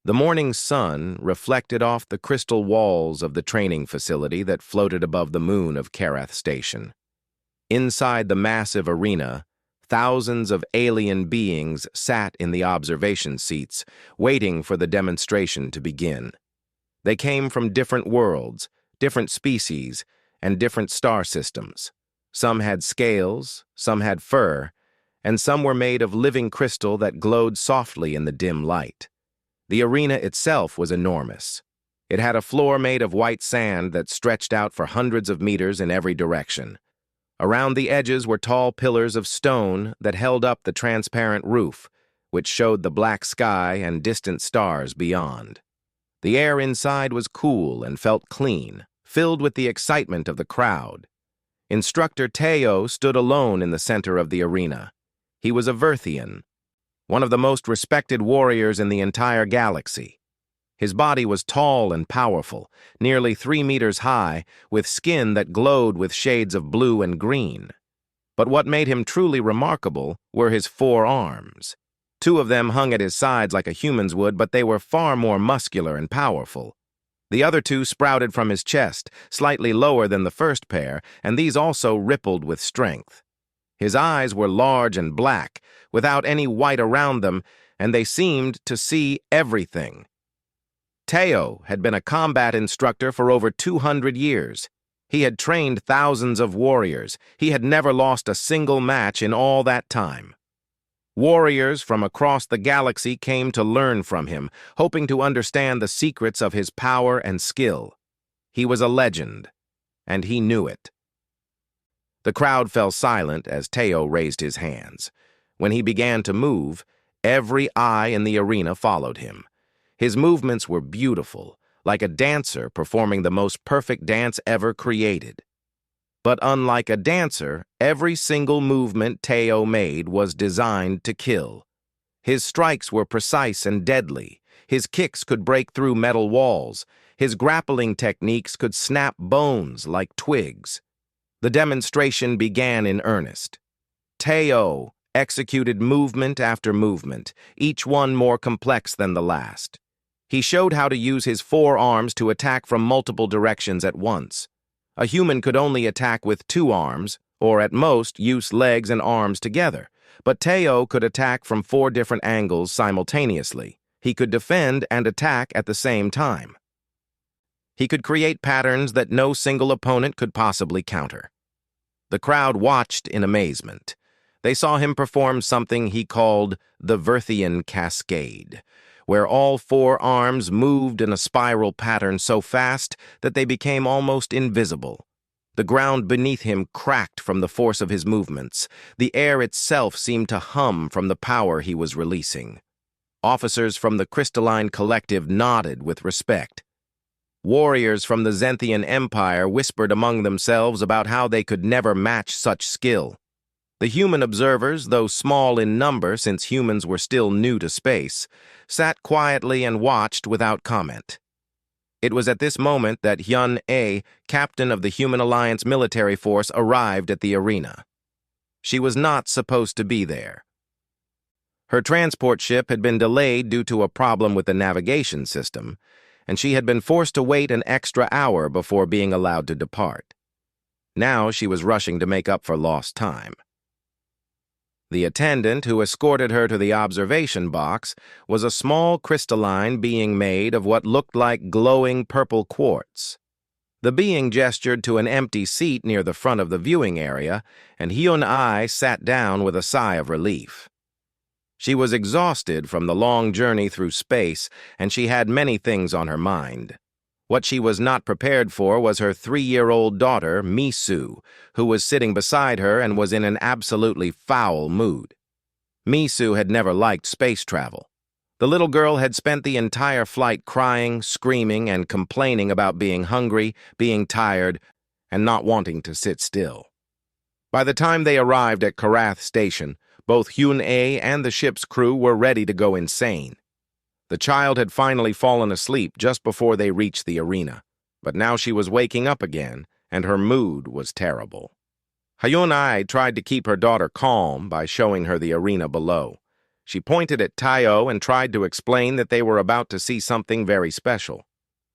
The morning sun reflected off the crystal walls of the training facility that floated above the moon of Karath Station. Inside the massive arena, thousands of alien beings sat in the observation seats, waiting for the demonstration to begin. They came from different worlds, different species, and different star systems. Some had scales, some had fur, and some were made of living crystal that glowed softly in the dim light. The arena itself was enormous. It had a floor made of white sand that stretched out for hundreds of meters in every direction. Around the edges were tall pillars of stone that held up the transparent roof, which showed the black sky and distant stars beyond. The air inside was cool and felt clean, filled with the excitement of the crowd. Instructor Teo stood alone in the center of the arena. He was a Verthian, one of the most respected warriors in the entire galaxy. His body was tall and powerful, nearly 3 meters high, with skin that glowed with shades of blue and green. But what made him truly remarkable were his 4 arms. 2 of them hung at his sides like a human's would, but they were far more muscular and powerful. The other 2 sprouted from his chest, slightly lower than the first pair, and these also rippled with strength. His eyes were large and black, without any white around them, and they seemed to see everything. Teo had been a combat instructor for over 200 years. He had trained thousands of warriors. He had never lost a single match in all that time. Warriors from across the galaxy came to learn from him, hoping to understand the secrets of his power and skill. He was a legend, and he knew it. The crowd fell silent as Teo raised his hands. When he began to move, every eye in the arena followed him. His movements were beautiful, like a dancer performing the most perfect dance ever created. But unlike a dancer, every single movement Teo made was designed to kill. His strikes were precise and deadly. His kicks could break through metal walls. His grappling techniques could snap bones like twigs. The demonstration began in earnest. Teo executed movement after movement, each one more complex than the last. He showed how to use his 4 arms to attack from multiple directions at once. A human could only attack with 2 arms, or at most use legs and arms together, but Teo could attack from 4 different angles simultaneously. He could defend and attack at the same time. He could create patterns that no single opponent could possibly counter. The crowd watched in amazement. They saw him perform something he called the Verthian Cascade, where all 4 arms moved in a spiral pattern so fast that they became almost invisible. The ground beneath him cracked from the force of his movements. The air itself seemed to hum from the power he was releasing. Officers from the Crystalline Collective nodded with respect. Warriors from the Zenthian Empire whispered among themselves about how they could never match such skill. The human observers, though small in number since humans were still new to space, sat quietly and watched without comment. It was at this moment that Yawned, captain of the Human Alliance military force, arrived at the arena. She was not supposed to be there. Her transport ship had been delayed due to a problem with the navigation system, and she had been forced to wait an extra hour before being allowed to depart. Now she was rushing to make up for lost time. The attendant who escorted her to the observation box was a small crystalline being made of what looked like glowing purple quartz. The being gestured to an empty seat near the front of the viewing area, and Yawned sat down with a sigh of relief. She was exhausted from the long journey through space, and she had many things on her mind. What she was not prepared for was her 3-year-old daughter, Misu, who was sitting beside her and was in an absolutely foul mood. Misu had never liked space travel. The little girl had spent the entire flight crying, screaming, and complaining about being hungry, being tired, and not wanting to sit still. By the time they arrived at Karath Station, both Yawned and the ship's crew were ready to go insane. The child had finally fallen asleep just before they reached the arena, but now she was waking up again, and her mood was terrible. Yawned tried to keep her daughter calm by showing her the arena below. She pointed at Taio and tried to explain that they were about to see something very special.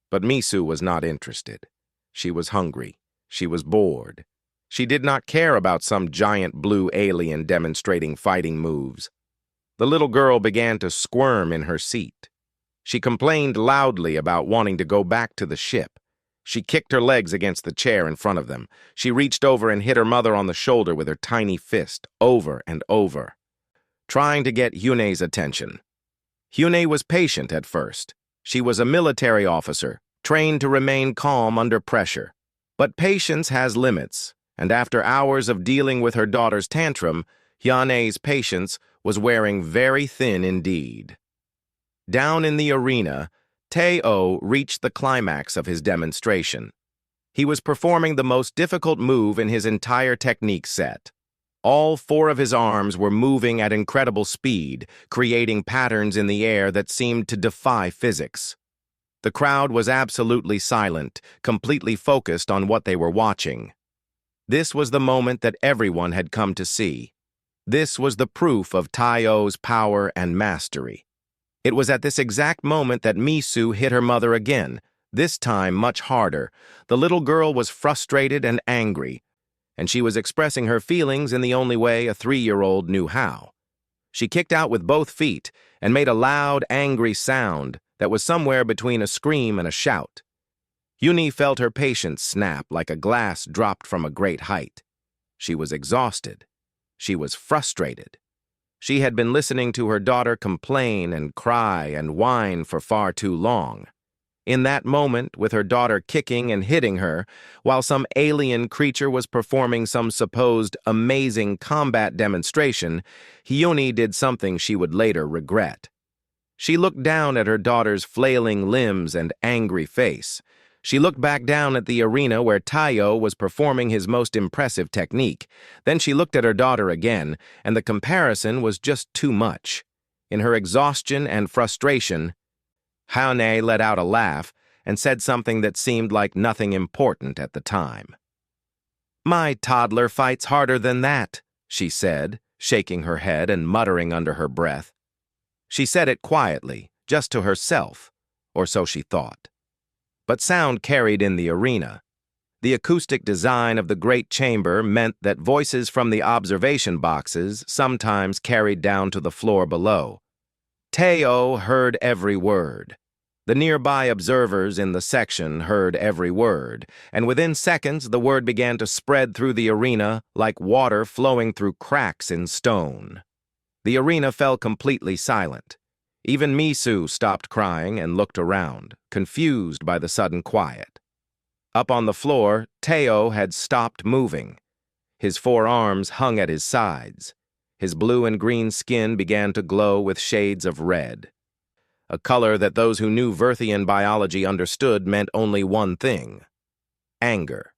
But Misu was not interested. She was hungry. She was bored. She did not care about some giant blue alien demonstrating fighting moves. The little girl began to squirm in her seat. She complained loudly about wanting to go back to the ship. She kicked her legs against the chair in front of them. She reached over and hit her mother on the shoulder with her tiny fist, over and over, trying to get Hyune's attention. Hyune was patient at first. She was a military officer, trained to remain calm under pressure. But patience has limits, and after hours of dealing with her daughter's tantrum, Hyune's patience was wearing very thin indeed. Down in the arena, Taio reached the climax of his demonstration. He was performing the most difficult move in his entire technique set. All 4 of his arms were moving at incredible speed, creating patterns in the air that seemed to defy physics. The crowd was absolutely silent, completely focused on what they were watching. This was the moment that everyone had come to see. This was the proof of Taio's power and mastery. It was at this exact moment that Misu hit her mother again, this time much harder. The little girl was frustrated and angry, and she was expressing her feelings in the only way a 3-year-old knew how. She kicked out with both feet and made a loud, angry sound that was somewhere between a scream and a shout. Hyune felt her patience snap like a glass dropped from a great height. She was exhausted. She was frustrated. She had been listening to her daughter complain and cry and whine for far too long. In that moment, with her daughter kicking and hitting her, while some alien creature was performing some supposed amazing combat demonstration, Hyune did something she would later regret. She looked down at her daughter's flailing limbs and angry face. She looked back down at the arena where Taio was performing his most impressive technique. Then she looked at her daughter again, and the comparison was just too much. In her exhaustion and frustration, Hyune let out a laugh and said something that seemed like nothing important at the time. "My toddler fights harder than that," she said, shaking her head and muttering under her breath. She said it quietly, just to herself, or so she thought. But sound carried in the arena. The acoustic design of the great chamber meant that voices from the observation boxes sometimes carried down to the floor below. Taio heard every word. The nearby observers in the section heard every word, and within seconds the word began to spread through the arena like water flowing through cracks in stone. The arena fell completely silent. Even Misu stopped crying and looked around, confused by the sudden quiet. Up on the floor, Taio had stopped moving. His 4 arms hung at his sides. His blue and green skin began to glow with shades of red. A color that those who knew Verthian biology understood meant only one thing: anger.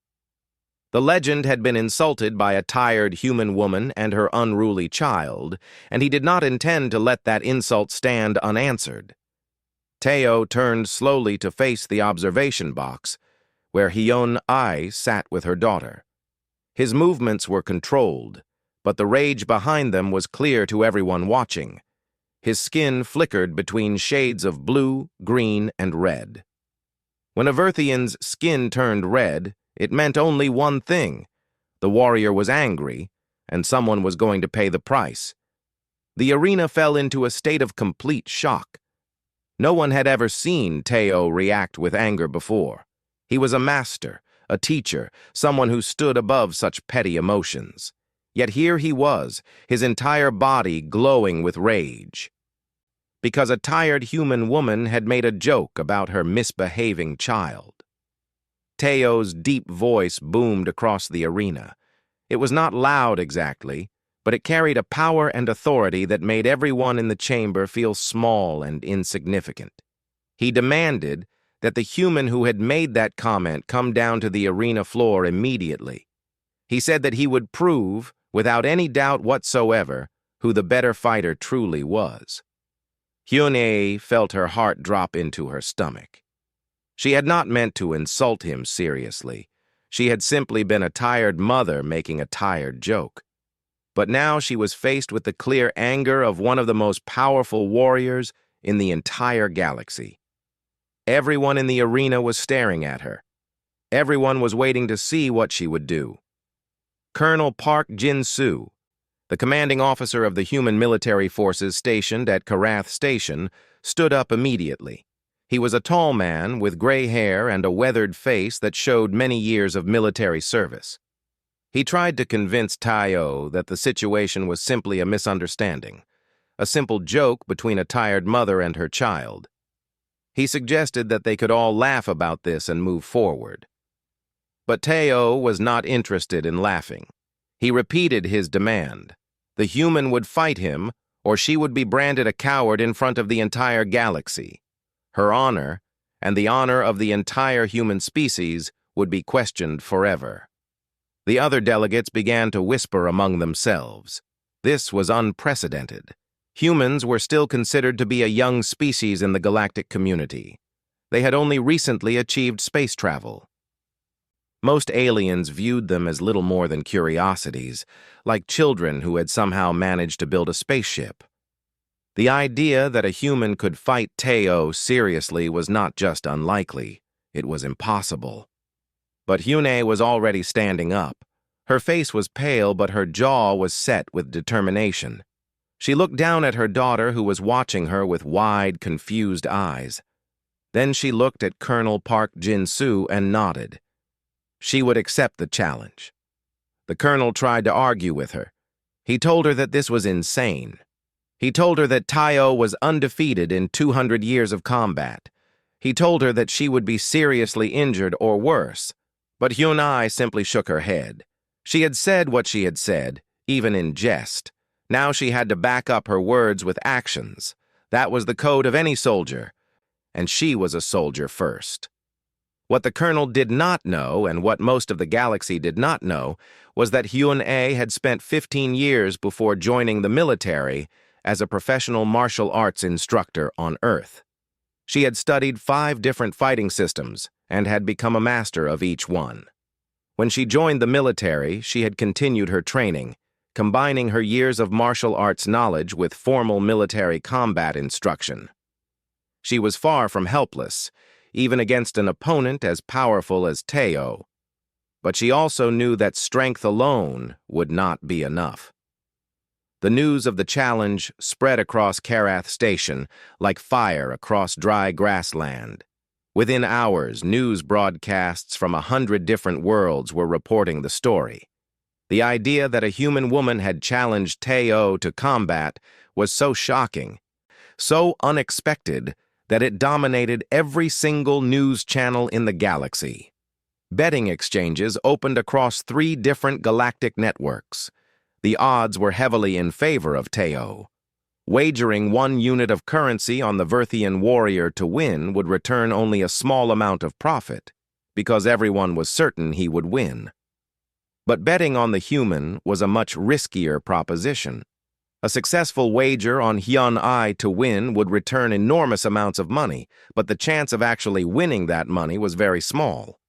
The legend had been insulted by a tired human woman and her unruly child, and he did not intend to let that insult stand unanswered. Taio turned slowly to face the observation box, where Hyun-ai sat with her daughter. His movements were controlled, but the rage behind them was clear to everyone watching. His skin flickered between shades of blue, green, and red. When a Verthian's skin turned red, it meant only one thing: the warrior was angry, and someone was going to pay the price. The arena fell into a state of complete shock. No one had ever seen Taio react with anger before. He was a master, a teacher, someone who stood above such petty emotions. Yet here he was, his entire body glowing with rage. Because a tired human woman had made a joke about her misbehaving child. Taio's deep voice boomed across the arena. It was not loud exactly, but it carried a power and authority that made everyone in the chamber feel small and insignificant. He demanded that the human who had made that comment come down to the arena floor immediately. He said that he would prove, without any doubt whatsoever, who the better fighter truly was. Hyune felt her heart drop into her stomach. She had not meant to insult him seriously. She had simply been a tired mother making a tired joke. But now she was faced with the clear anger of one of the most powerful warriors in the entire galaxy. Everyone in the arena was staring at her. Everyone was waiting to see what she would do. Colonel Park Jin-soo, the commanding officer of the human military forces stationed at Karath Station, stood up immediately. He was a tall man with gray hair and a weathered face that showed many years of military service. He tried to convince Tayo that the situation was simply a misunderstanding, a simple joke between a tired mother and her child. He suggested that they could all laugh about this and move forward. But Tayo was not interested in laughing. He repeated his demand. The human would fight him, or she would be branded a coward in front of the entire galaxy. Her honor, and the honor of the entire human species, would be questioned forever. The other delegates began to whisper among themselves. This was unprecedented. Humans were still considered to be a young species in the galactic community. They had only recently achieved space travel. Most aliens viewed them as little more than curiosities, like children who had somehow managed to build a spaceship. The idea that a human could fight Tayo seriously was not just unlikely, it was impossible. But Hyune was already standing up. Her face was pale, but her jaw was set with determination. She looked down at her daughter, who was watching her with wide, confused eyes. Then she looked at Colonel Park Jin-soo and nodded. She would accept the challenge. The colonel tried to argue with her. He told her that this was insane. He told her that Tayo was undefeated in 200 years of combat. He told her that she would be seriously injured or worse. But Hyunai simply shook her head. She had said what she had said, even in jest. Now she had to back up her words with actions. That was the code of any soldier. And she was a soldier first. What the colonel did not know, and what most of the galaxy did not know, was that Hyun-ae had spent 15 years before joining the military as a professional martial arts instructor on Earth. She had studied 5 different fighting systems and had become a master of each one. When she joined the military, she had continued her training, combining her years of martial arts knowledge with formal military combat instruction. She was far from helpless, even against an opponent as powerful as Tayo. But she also knew that strength alone would not be enough. The news of the challenge spread across Karath Station like fire across dry grassland. Within hours, news broadcasts from 100 different worlds were reporting the story. The idea that a human woman had challenged Tayo to combat was so shocking, so unexpected, that it dominated every single news channel in the galaxy. Betting exchanges opened across 3 different galactic networks. The odds were heavily in favor of Tayo. Wagering 1 unit of currency on the Verthian warrior to win would return only a small amount of profit, because everyone was certain he would win. But betting on the human was a much riskier proposition. A successful wager on Hyun-ae to win would return enormous amounts of money, but the chance of actually winning that money was very small.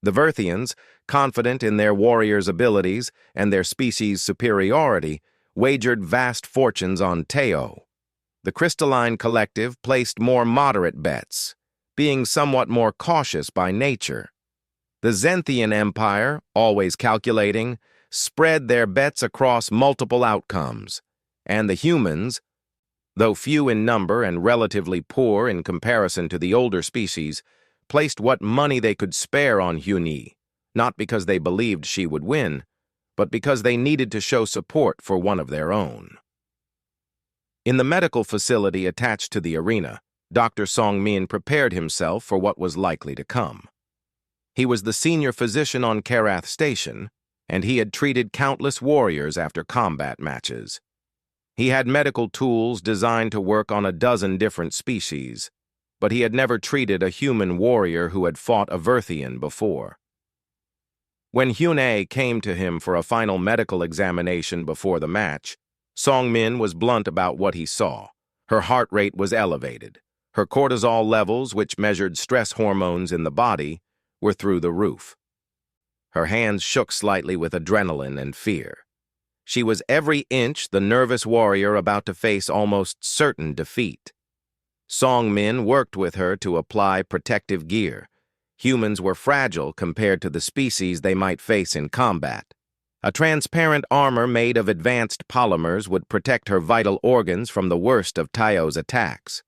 The Verthians, confident in their warriors' abilities and their species' superiority, wagered vast fortunes on Tayo. The Crystalline Collective placed more moderate bets, being somewhat more cautious by nature. The Zenthian Empire, always calculating, spread their bets across multiple outcomes. And the humans, though few in number and relatively poor in comparison to the older species, placed what money they could spare on Hyun-ae, not because they believed she would win, but because they needed to show support for one of their own. In the medical facility attached to the arena, Dr. Song-min prepared himself for what was likely to come. He was the senior physician on Karath Station, and he had treated countless warriors after combat matches. He had medical tools designed to work on a dozen different species, but he had never treated a human warrior who had fought a Verthian before. When Hyun-ae came to him for a final medical examination before the match, Song-min was blunt about what he saw. Her heart rate was elevated. Her cortisol levels, which measured stress hormones in the body, were through the roof. Her hands shook slightly with adrenaline and fear. She was every inch the nervous warrior about to face almost certain defeat. Songmin worked with her to apply protective gear. Humans were fragile compared to the species they might face in combat. A transparent armor made of advanced polymers would protect her vital organs from the worst of Taio's attacks.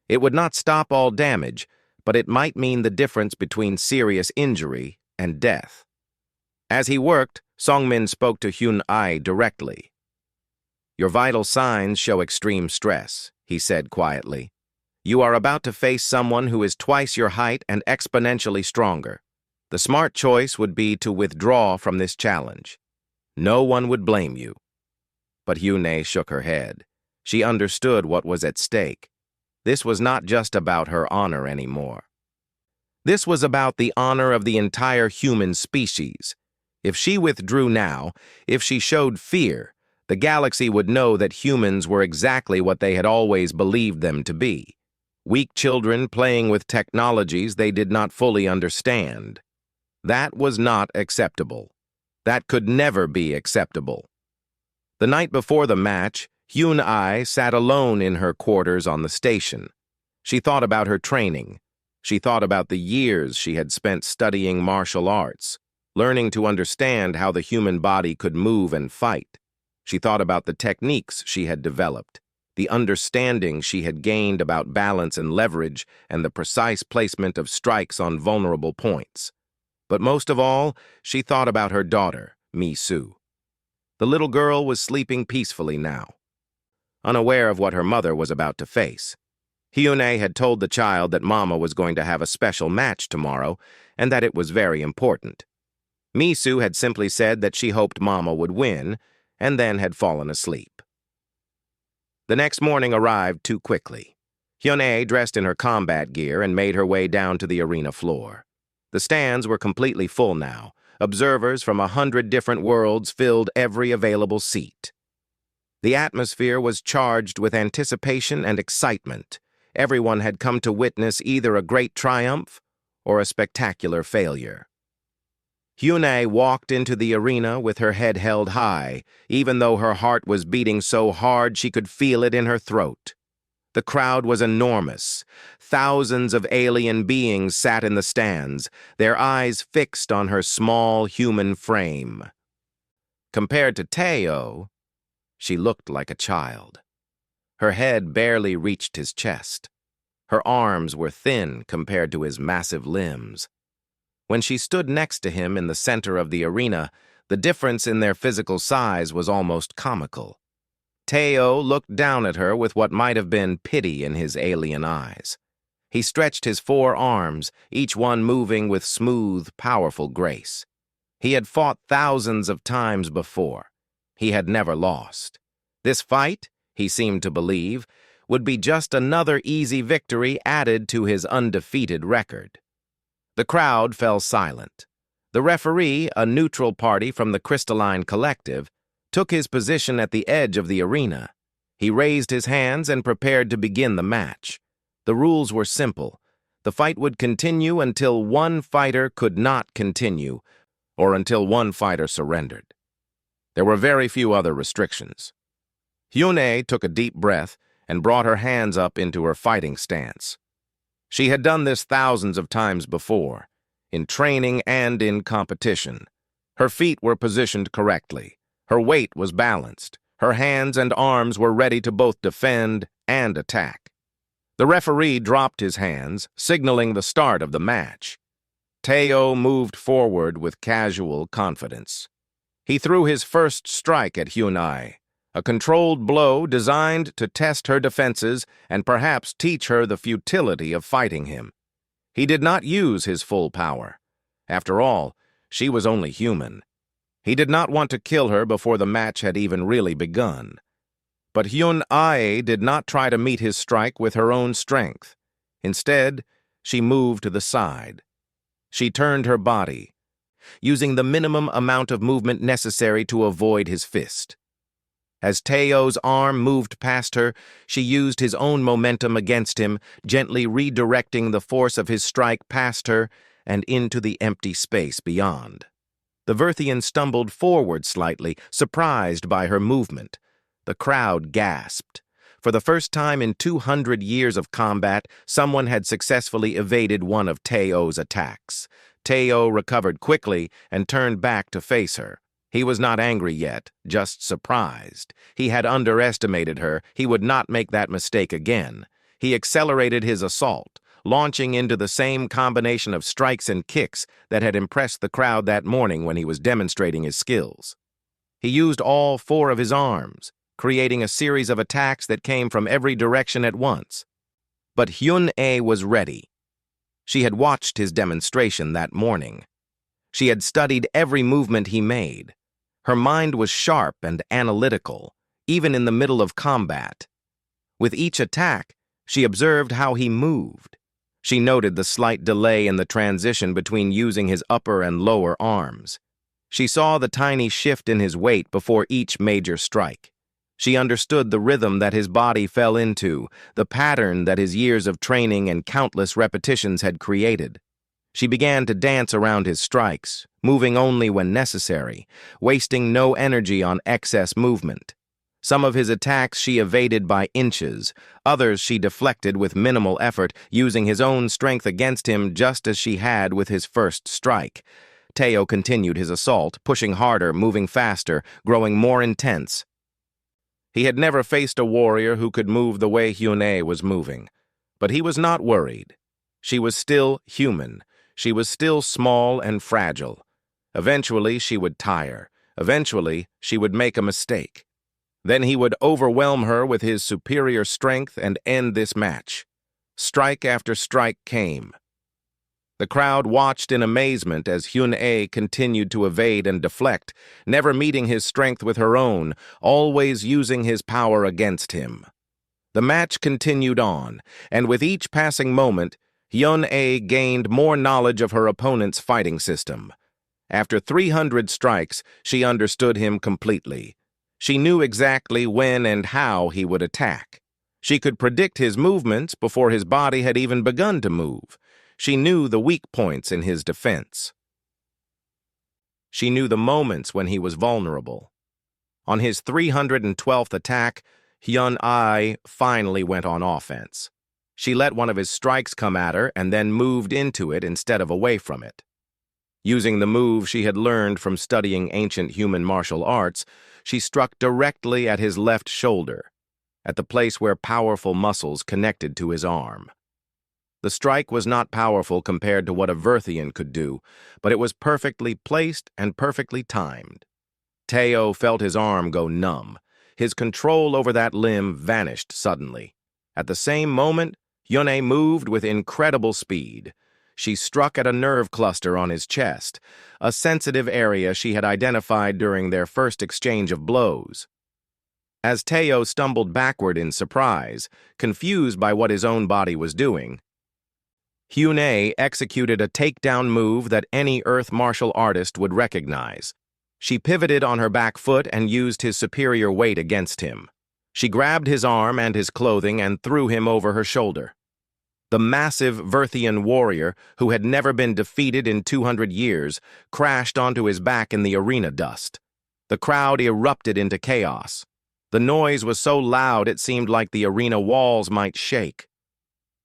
It would not stop all damage, but it might mean the difference between serious injury and death. As he worked, Songmin spoke to Hyun-ai directly. "Your vital signs show extreme stress," he said quietly. "You are about to face someone who is twice your height and exponentially stronger. The smart choice would be to withdraw from this challenge. No one would blame you." But Hyun-ai shook her head. She understood what was at stake. This was not just about her honor anymore. This was about the honor of the entire human species. If she withdrew now, if she showed fear, the galaxy would know that humans were exactly what they had always believed them to be. Weak children playing with technologies they did not fully understand. That was not acceptable. That could never be acceptable. The night before the match, Hyun-ai sat alone in her quarters on the station. She thought about her training. She thought about the years she had spent studying martial arts, learning to understand how the human body could move and fight. She thought about the techniques she had developed, the understanding she had gained about balance and leverage, and the precise placement of strikes on vulnerable points. But most of all, she thought about her daughter, Mi-soo. The little girl was sleeping peacefully now, unaware of what her mother was about to face. Hyun-ai had told the child that Mama was going to have a special match tomorrow, and that it was very important. Mi-soo had simply said that she hoped Mama would win, and then had fallen asleep. The next morning arrived too quickly. Hyun-ai dressed in her combat gear and made her way down to the arena floor. The stands were completely full now. Observers from 100 different worlds filled every available seat. The atmosphere was charged with anticipation and excitement. Everyone had come to witness either a great triumph or a spectacular failure. Hyun-ai walked into the arena with her head held high, even though her heart was beating so hard she could feel it in her throat. The crowd was enormous. Thousands of alien beings sat in the stands, their eyes fixed on her small human frame. Compared to Taio, she looked like a child. Her head barely reached his chest. Her arms were thin compared to his massive limbs. When she stood next to him in the center of the arena, the difference in their physical size was almost comical. Taio looked down at her with what might have been pity in his alien eyes. He stretched his 4 arms, each one moving with smooth, powerful grace. He had fought thousands of times before. He had never lost. This fight, he seemed to believe, would be just another easy victory added to his undefeated record. The crowd fell silent. The referee, a neutral party from the Crystalline Collective, took his position at the edge of the arena. He raised his hands and prepared to begin the match. The rules were simple. The fight would continue until one fighter could not continue, or until one fighter surrendered. There were very few other restrictions. Hyun-ai took a deep breath and brought her hands up into her fighting stance. She had done this thousands of times before, in training and in competition. Her feet were positioned correctly. Her weight was balanced. Her hands and arms were ready to both defend and attack. The referee dropped his hands, signaling the start of the match. Taio moved forward with casual confidence. He threw his first strike at Hyun-ai, a controlled blow designed to test her defenses and perhaps teach her the futility of fighting him. He did not use his full power. After all, she was only human. He did not want to kill her before the match had even really begun. But Hyun-ai did not try to meet his strike with her own strength. Instead, she moved to the side. She turned her body, using the minimum amount of movement necessary to avoid his fist. As Taio's arm moved past her, she used his own momentum against him, gently redirecting the force of his strike past her and into the empty space beyond. The Verthian stumbled forward slightly, surprised by her movement. The crowd gasped. For the first time in 200 years of combat, someone had successfully evaded one of Teo's attacks. Teo recovered quickly and turned back to face her. He was not angry yet, just surprised. He had underestimated her. He would not make that mistake again. He accelerated his assault, launching into the same combination of strikes and kicks that had impressed the crowd that morning when he was demonstrating his skills. He used all 4 of his arms, creating a series of attacks that came from every direction at once. But Hyun-A was ready. She had watched his demonstration that morning. She had studied every movement he made. Her mind was sharp and analytical, even in the middle of combat. With each attack, she observed how he moved. She noted the slight delay in the transition between using his upper and lower arms. She saw the tiny shift in his weight before each major strike. She understood the rhythm that his body fell into, the pattern that his years of training and countless repetitions had created. She began to dance around his strikes, moving only when necessary, wasting no energy on excess movement. Some of his attacks she evaded by inches, others she deflected with minimal effort, using his own strength against him just as she had with his first strike. Teo continued his assault, pushing harder, moving faster, growing more intense. He had never faced a warrior who could move the way Hyun-A was moving. But he was not worried. She was still human. She was still small and fragile. Eventually, she would tire. Eventually, she would make a mistake. Then he would overwhelm her with his superior strength and end this match. Strike after strike came. The crowd watched in amazement as Hyun-A continued to evade and deflect, never meeting his strength with her own, always using his power against him. The match continued on, and with each passing moment, Hyun-A gained more knowledge of her opponent's fighting system. After 300 strikes, she understood him completely. She knew exactly when and how he would attack. She could predict his movements before his body had even begun to move. She knew the weak points in his defense. She knew the moments when he was vulnerable. On his 312th attack, Hyun-A finally went on offense. She let one of his strikes come at her and then moved into it instead of away from it. Using the move she had learned from studying ancient human martial arts, she struck directly at his left shoulder, at the place where powerful muscles connected to his arm. The strike was not powerful compared to what a Verthian could do, but it was perfectly placed and perfectly timed. Teo felt his arm go numb. His control over that limb vanished suddenly. At the same moment, Hyun-A moved with incredible speed. She struck at a nerve cluster on his chest, a sensitive area she had identified during their first exchange of blows. As Teo stumbled backward in surprise, confused by what his own body was doing, Hyun-A executed a takedown move that any Earth martial artist would recognize. She pivoted on her back foot and used his superior weight against him. She grabbed his arm and his clothing and threw him over her shoulder. The massive Verthian warrior, who had never been defeated in 200 years, crashed onto his back in the arena dust. The crowd erupted into chaos. The noise was so loud it seemed like the arena walls might shake.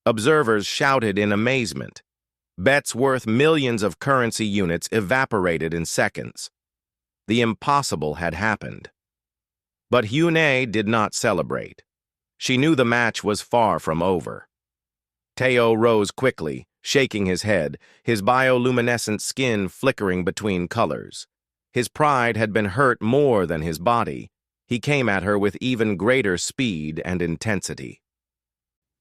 Observers shouted in amazement. Bets worth millions of currency units evaporated in seconds. The impossible had happened. But Hyun-A did not celebrate. She knew the match was far from over. Teo rose quickly, shaking his head, his bioluminescent skin flickering between colors. His pride had been hurt more than his body. He came at her with even greater speed and intensity.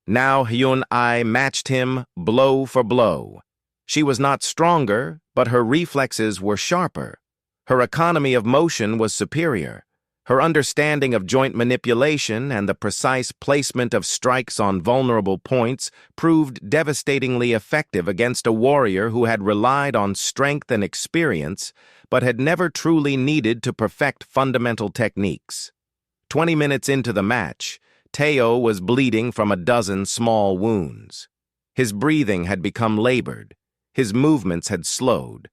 Now Hyun-A matched him blow for blow. She was not stronger, but her reflexes were sharper. Her economy of motion was superior. Her understanding of joint manipulation and the precise placement of strikes on vulnerable points proved devastatingly effective against a warrior who had relied on strength and experience, but had never truly needed to perfect fundamental techniques. 20 minutes into the match, Teo was bleeding from a dozen small wounds. His breathing had become labored. His movements had slowed.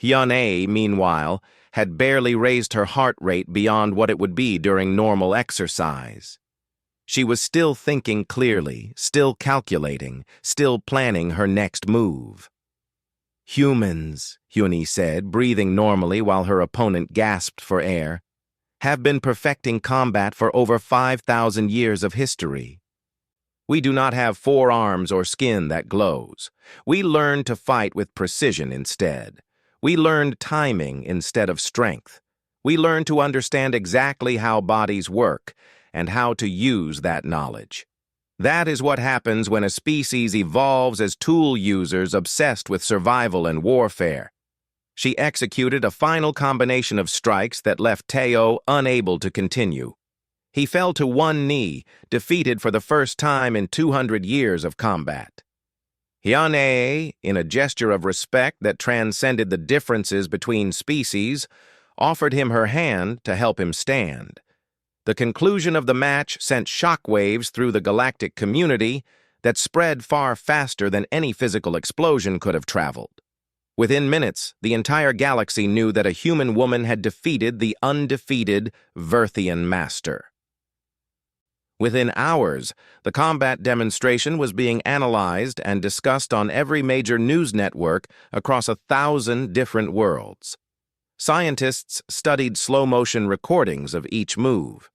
Yawned, meanwhile, had barely raised her heart rate beyond what it would be during normal exercise. She was still thinking clearly, still calculating, still planning her next move. "Humans," Hyuni said, breathing normally while her opponent gasped for air, "have been perfecting combat for over 5,000 years of history. We do not have forearms or skin that glows. We learned to fight with precision instead. We learned timing instead of strength. We learned to understand exactly how bodies work and how to use that knowledge. That is what happens when a species evolves as tool users obsessed with survival and warfare." She executed a final combination of strikes that left Teo unable to continue. He fell to one knee, defeated for the first time in 200 years of combat. Hyane, in a gesture of respect that transcended the differences between species, offered him her hand to help him stand. The conclusion of the match sent shockwaves through the galactic community that spread far faster than any physical explosion could have traveled. Within minutes, the entire galaxy knew that a human woman had defeated the undefeated Verthian master. Within hours, the combat demonstration was being analyzed and discussed on every major news network across 1,000 different worlds. Scientists studied slow-motion recordings of each move.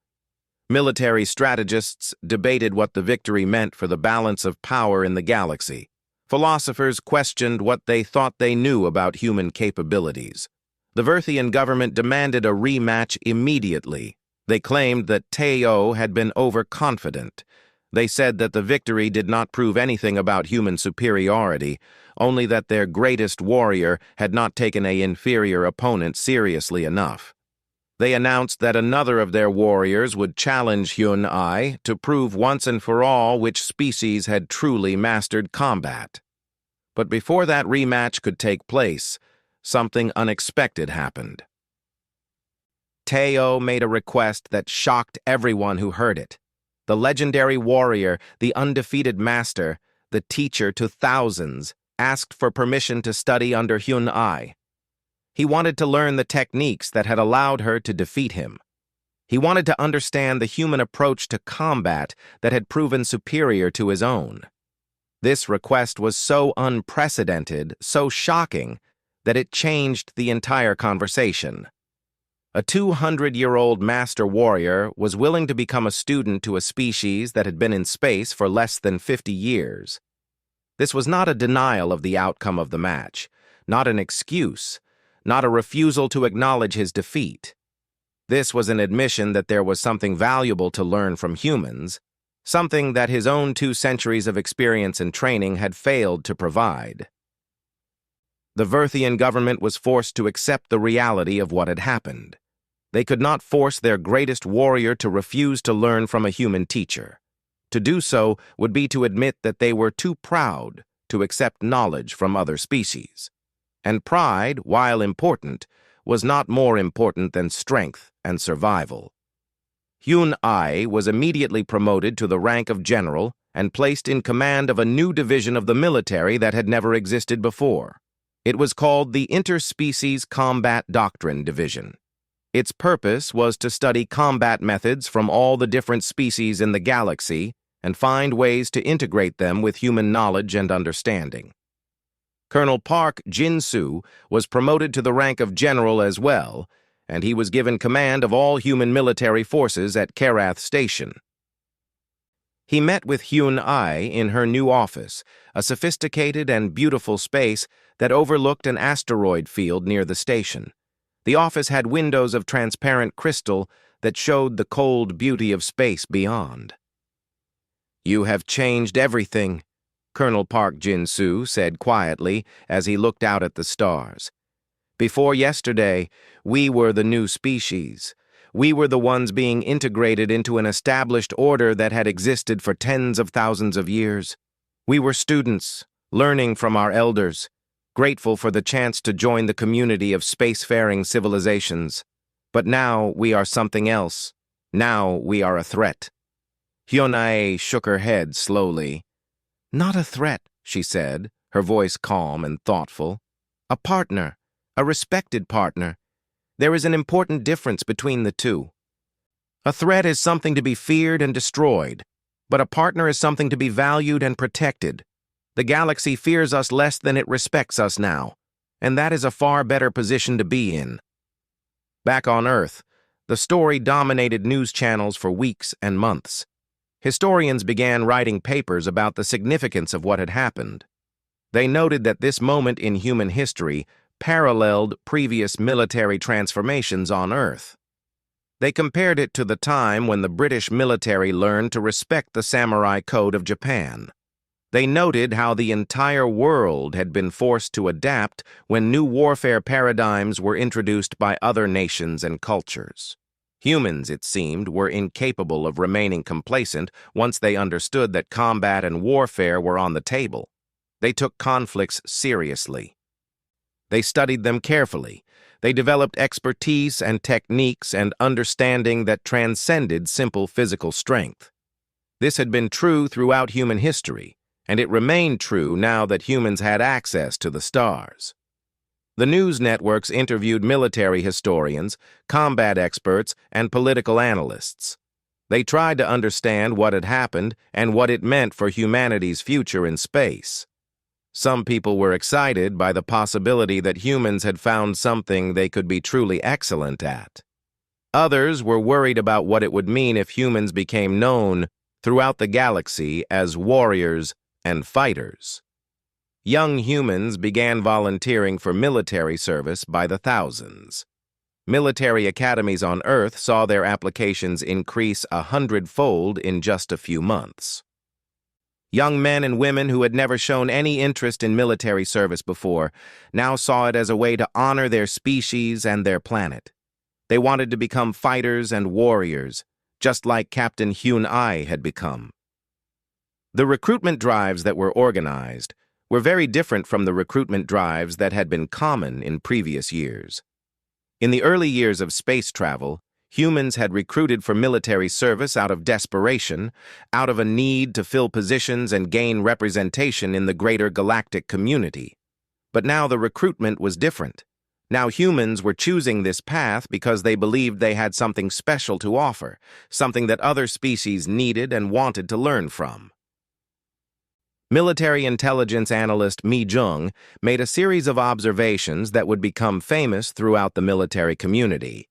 Military strategists debated what the victory meant for the balance of power in the galaxy. Philosophers questioned what they thought they knew about human capabilities. The Verthian government demanded a rematch immediately. They claimed that Teo had been overconfident. They said that the victory did not prove anything about human superiority, only that their greatest warrior had not taken an inferior opponent seriously enough. They announced that another of their warriors would challenge Hyun-ai to prove once and for all which species had truly mastered combat. But before that rematch could take place, something unexpected happened. Teo made a request that shocked everyone who heard it. The legendary warrior, the undefeated master, the teacher to thousands, asked for permission to study under Hyun-ai. He wanted to learn the techniques that had allowed her to defeat him. He wanted to understand the human approach to combat that had proven superior to his own. This request was so unprecedented, so shocking, that it changed the entire conversation. A 200-year-old master warrior was willing to become a student to a species that had been in space for less than 50 years. This was not a denial of the outcome of the match, not an excuse, not a refusal to acknowledge his defeat. This was an admission that there was something valuable to learn from humans, something that his own 2 centuries of experience and training had failed to provide. The Verthian government was forced to accept the reality of what had happened. They could not force their greatest warrior to refuse to learn from a human teacher. To do so would be to admit that they were too proud to accept knowledge from other species. And pride, while important, was not more important than strength and survival. Hyun-ai was immediately promoted to the rank of general and placed in command of a new division of the military that had never existed before. It was called the Interspecies Combat Doctrine Division. Its purpose was to study combat methods from all the different species in the galaxy and find ways to integrate them with human knowledge and understanding. Colonel Park Jin-soo was promoted to the rank of general as well, and he was given command of all human military forces at Karath Station. He met with Hyun-ai in her new office, a sophisticated and beautiful space that overlooked an asteroid field near the station. The office had windows of transparent crystal that showed the cold beauty of space beyond. "You have changed everything," Colonel Park Jin-soo said quietly as he looked out at the stars. "Before yesterday, we were the new species. We were the ones being integrated into an established order that had existed for tens of thousands of years. We were students, learning from our elders, grateful for the chance to join the community of spacefaring civilizations. But now we are something else. Now we are a threat." Hyun-ai shook her head slowly. "Not a threat," she said, her voice calm and thoughtful. "A partner, a respected partner. There is an important difference between the two. A threat is something to be feared and destroyed, but a partner is something to be valued and protected. The galaxy fears us less than it respects us now, and that is a far better position to be in. Back on Earth, the story dominated news channels for weeks and months. Historians began writing papers about the significance of what had happened. They noted that this moment in human history paralleled previous military transformations on Earth. They compared it to the time when the British military learned to respect the samurai code of Japan. They noted how the entire world had been forced to adapt when new warfare paradigms were introduced by other nations and cultures. Humans, it seemed, were incapable of remaining complacent once they understood that combat and warfare were on the table. They took conflicts seriously. They studied them carefully. They developed expertise and techniques and understanding that transcended simple physical strength. This had been true throughout human history, and it remained true now that humans had access to the stars. The news networks interviewed military historians, combat experts, and political analysts. They tried to understand what had happened and what it meant for humanity's future in space. Some people were excited by the possibility that humans had found something they could be truly excellent at. Others were worried about what it would mean if humans became known throughout the galaxy as warriors and fighters. Young humans began volunteering for military service by the thousands. Military academies on Earth saw their applications increase 100-fold in just a few months. Young men and women who had never shown any interest in military service before now saw it as a way to honor their species and their planet. They wanted to become fighters and warriors, just like Captain Hyun-ai had become. The recruitment drives that were organized were very different from the recruitment drives that had been common in previous years. In the early years of space travel, humans had recruited for military service out of desperation, out of a need to fill positions and gain representation in the greater galactic community. But now the recruitment was different. Now humans were choosing this path because they believed they had something special to offer, something that other species needed and wanted to learn from. Military intelligence analyst Mi Jung made a series of observations that would become famous throughout the military community.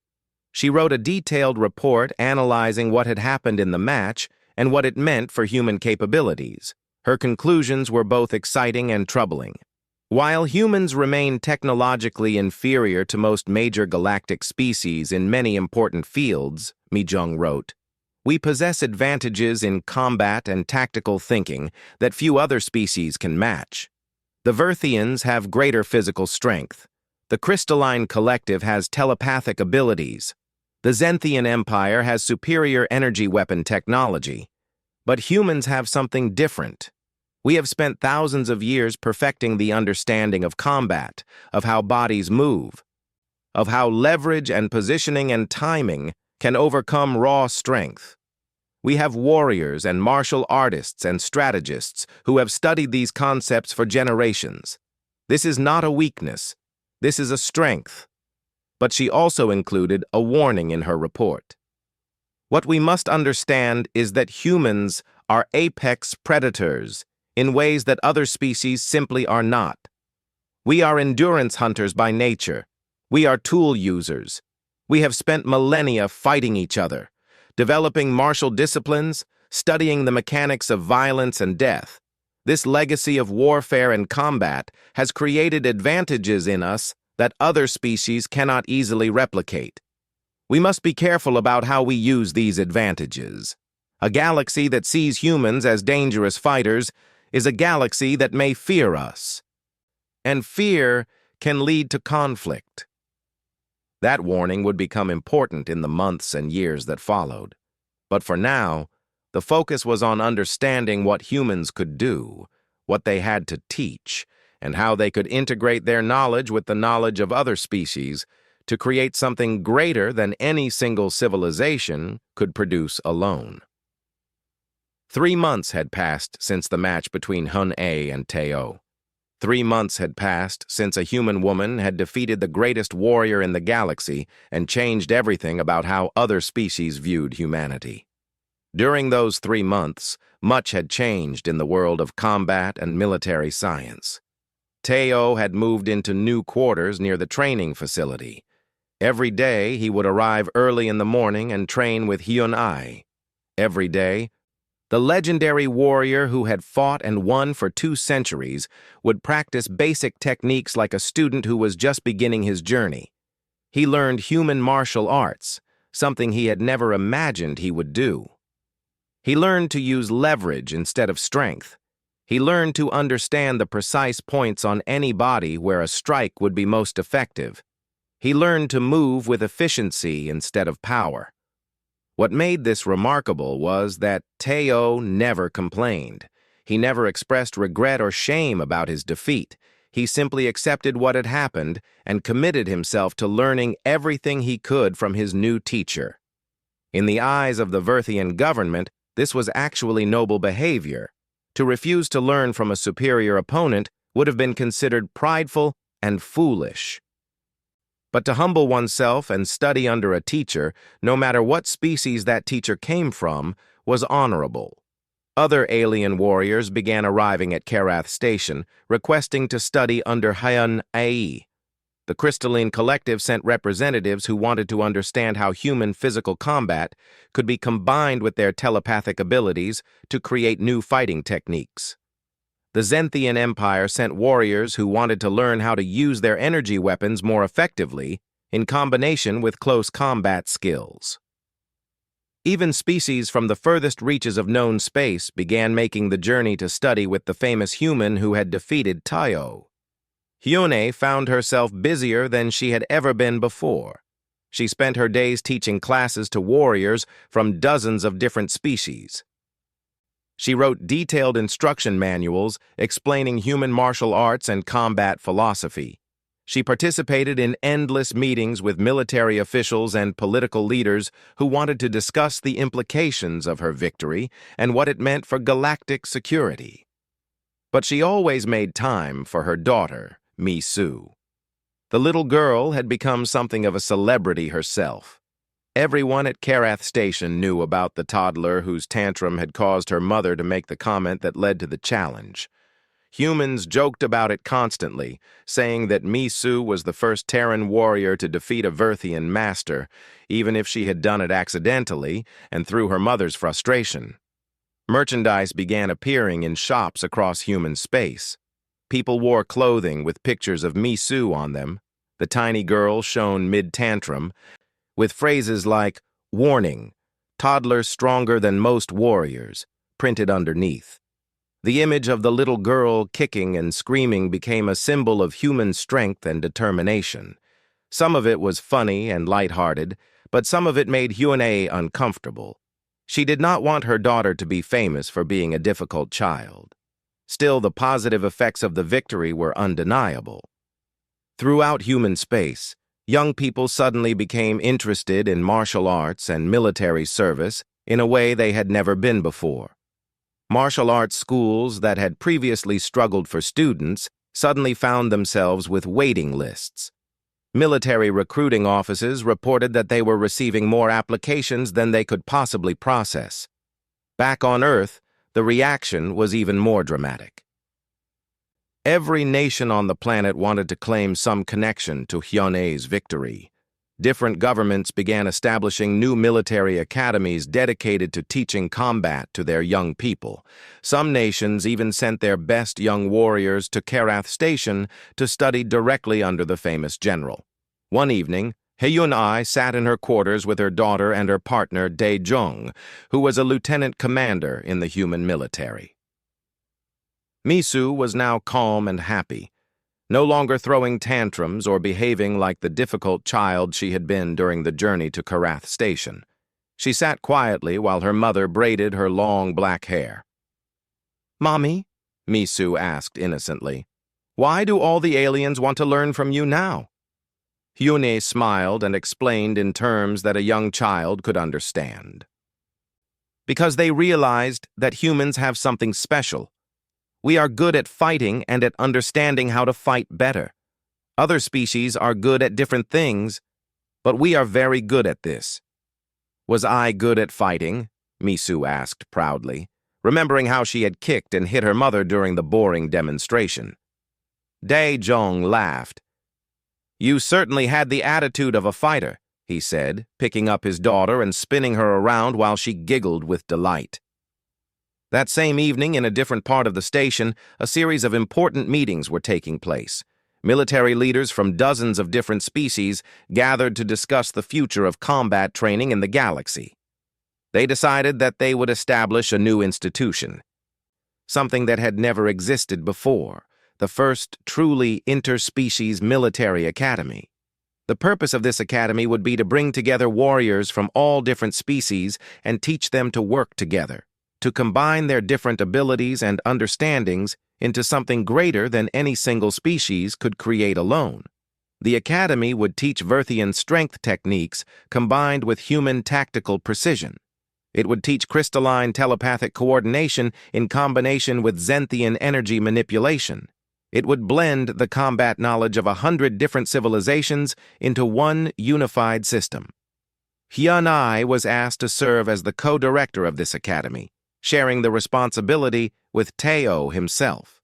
She wrote a detailed report analyzing what had happened in the match and what it meant for human capabilities. Her conclusions were both exciting and troubling. While humans remain technologically inferior to most major galactic species in many important fields, Mi Jung wrote, we possess advantages in combat and tactical thinking that few other species can match. The Verthians have greater physical strength. The Crystalline Collective has telepathic abilities. The Zenthian Empire has superior energy weapon technology. But humans have something different. We have spent thousands of years perfecting the understanding of combat, of how bodies move, of how leverage and positioning and timing can overcome raw strength. We have warriors and martial artists and strategists who have studied these concepts for generations. This is not a weakness. This is a strength. But she also included a warning in her report. What we must understand is that humans are apex predators in ways that other species simply are not. We are endurance hunters by nature. We are tool users. We have spent millennia fighting each other, developing martial disciplines, studying the mechanics of violence and death. This legacy of warfare and combat has created advantages in us that other species cannot easily replicate. We must be careful about how we use these advantages. A galaxy that sees humans as dangerous fighters is a galaxy that may fear us. And fear can lead to conflict. That warning would become important in the months and years that followed. But for now, the focus was on understanding what humans could do, what they had to teach, and how they could integrate their knowledge with the knowledge of other species to create something greater than any single civilization could produce alone. 3 months had passed since the match between Hun-A and Teo. 3 months had passed since a human woman had defeated the greatest warrior in the galaxy and changed everything about how other species viewed humanity. During those 3 months, much had changed in the world of combat and military science. Teo had moved into new quarters near the training facility. Every day, he would arrive early in the morning and train with Yawned. Every day, the legendary warrior who had fought and won for 2 centuries would practice basic techniques like a student who was just beginning his journey. He learned human martial arts, something he had never imagined he would do. He learned to use leverage instead of strength. He learned to understand the precise points on any body where a strike would be most effective. He learned to move with efficiency instead of power. What made this remarkable was that Teo never complained. He never expressed regret or shame about his defeat. He simply accepted what had happened and committed himself to learning everything he could from his new teacher. In the eyes of the Verthian government, this was actually noble behavior. To refuse to learn from a superior opponent would have been considered prideful and foolish. But to humble oneself and study under a teacher, no matter what species that teacher came from, was honorable. Other alien warriors began arriving at Karath Station, requesting to study under Yawned. The Crystalline Collective sent representatives who wanted to understand how human physical combat could be combined with their telepathic abilities to create new fighting techniques. The Zenthian Empire sent warriors who wanted to learn how to use their energy weapons more effectively in combination with close combat skills. Even species from the furthest reaches of known space began making the journey to study with the famous human who had defeated Teo. Yawned found herself busier than she had ever been before. She spent her days teaching classes to warriors from dozens of different species. She wrote detailed instruction manuals explaining human martial arts and combat philosophy. She participated in endless meetings with military officials and political leaders who wanted to discuss the implications of her victory and what it meant for galactic security. But she always made time for her daughter, Misu. The little girl had become something of a celebrity herself. Everyone at Karath Station knew about the toddler whose tantrum had caused her mother to make the comment that led to the challenge. Humans joked about it constantly, saying that Misu was the first Terran warrior to defeat a Verthian master, even if she had done it accidentally and through her mother's frustration. Merchandise began appearing in shops across human space. People wore clothing with pictures of Misu on them, the tiny girl shown mid-tantrum, with phrases like, "Warning, toddler stronger than most warriors," printed underneath. The image of the little girl kicking and screaming became a symbol of human strength and determination. Some of it was funny and lighthearted, but some of it made Yawned uncomfortable. She did not want her daughter to be famous for being a difficult child. Still, the positive effects of the victory were undeniable. Throughout human space, young people suddenly became interested in martial arts and military service in a way they had never been before. Martial arts schools that had previously struggled for students suddenly found themselves with waiting lists. Military recruiting offices reported that they were receiving more applications than they could possibly process. Back on Earth, the reaction was even more dramatic. Every nation on the planet wanted to claim some connection to Yawned's victory. Different governments began establishing new military academies dedicated to teaching combat to their young people. Some nations even sent their best young warriors to Karath Station to study directly under the famous general. One evening, Yawned sat in her quarters with her daughter and her partner, Dae-jung, who was a lieutenant commander in the human military. Misu was now calm and happy, no longer throwing tantrums or behaving like the difficult child she had been during the journey to Karath Station. She sat quietly while her mother braided her long black hair. "Mommy," Misu asked innocently, "why do all the aliens want to learn from you now?" Yawned smiled and explained in terms that a young child could understand. "Because they realized that humans have something special. We are good at fighting and at understanding how to fight better. Other species are good at different things, but we are very good at this." "Was I good at fighting?" Misu asked proudly, remembering how she had kicked and hit her mother during the boring demonstration. Dae-jong laughed. "You certainly had the attitude of a fighter," he said, picking up his daughter and spinning her around while she giggled with delight. That same evening, in a different part of the station, a series of important meetings were taking place. Military leaders from dozens of different species gathered to discuss the future of combat training in the galaxy. They decided that they would establish a new institution, something that had never existed before, the first truly interspecies military academy. The purpose of this academy would be to bring together warriors from all different species and teach them to work together, to combine their different abilities and understandings into something greater than any single species could create alone. The academy would teach Verthian strength techniques combined with human tactical precision. It would teach crystalline telepathic coordination in combination with Zenthian energy manipulation. It would blend the combat knowledge of 100 different civilizations into one unified system. Hyun-ai was asked to serve as the co-director of this academy, sharing the responsibility with Teo himself.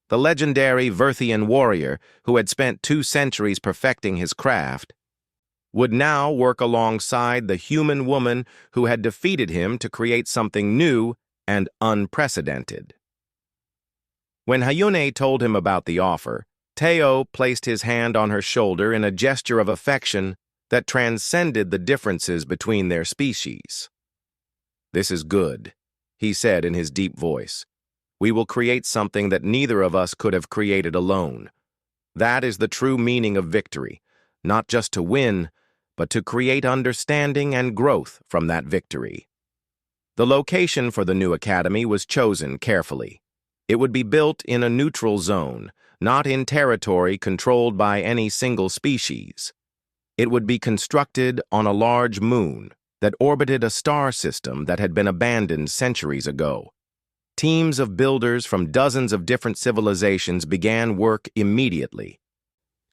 The legendary Verthian warrior, who had spent 2 centuries perfecting his craft, would now work alongside the human woman who had defeated him to create something new and unprecedented. When Hyun-ai told him about the offer, Teo placed his hand on her shoulder in a gesture of affection that transcended the differences between their species. "This is good," he said in his deep voice. "We will create something that neither of us could have created alone. That is the true meaning of victory, not just to win, but to create understanding and growth from that victory." The location for the new academy was chosen carefully. It would be built in a neutral zone, not in territory controlled by any single species. It would be constructed on a large moon that orbited a star system that had been abandoned centuries ago. Teams of builders from dozens of different civilizations began work immediately,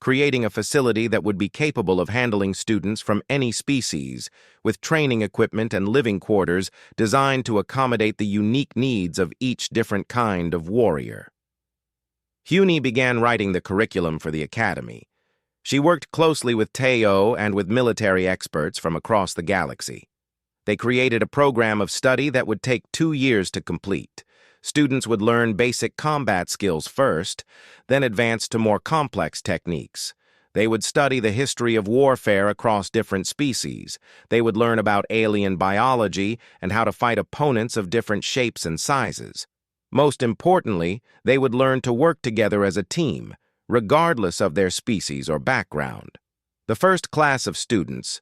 creating a facility that would be capable of handling students from any species, with training equipment and living quarters designed to accommodate the unique needs of each different kind of warrior. Hyun-ai began writing the curriculum for the academy. She worked closely with Teo and with military experts from across the galaxy. They created a program of study that would take 2 years to complete. Students would learn basic combat skills first, then advance to more complex techniques. They would study the history of warfare across different species. They would learn about alien biology and how to fight opponents of different shapes and sizes. Most importantly, they would learn to work together as a team, regardless of their species or background. The first class of students,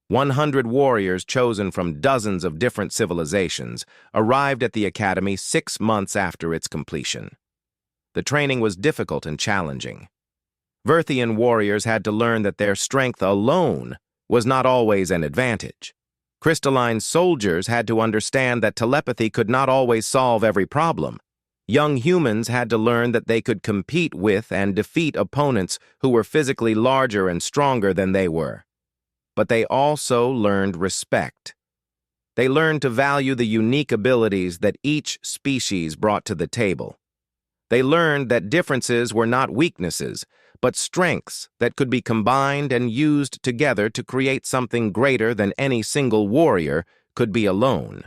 100 warriors chosen from dozens of different civilizations, arrived at the academy 6 months after its completion. The training was difficult and challenging. Verthian warriors had to learn that their strength alone was not always an advantage. Crystalline soldiers had to understand that telepathy could not always solve every problem. Young humans had to learn that they could compete with and defeat opponents who were physically larger and stronger than they were. But they also learned respect. They learned to value the unique abilities that each species brought to the table. They learned that differences were not weaknesses, but strengths that could be combined and used together to create something greater than any single warrior could be alone.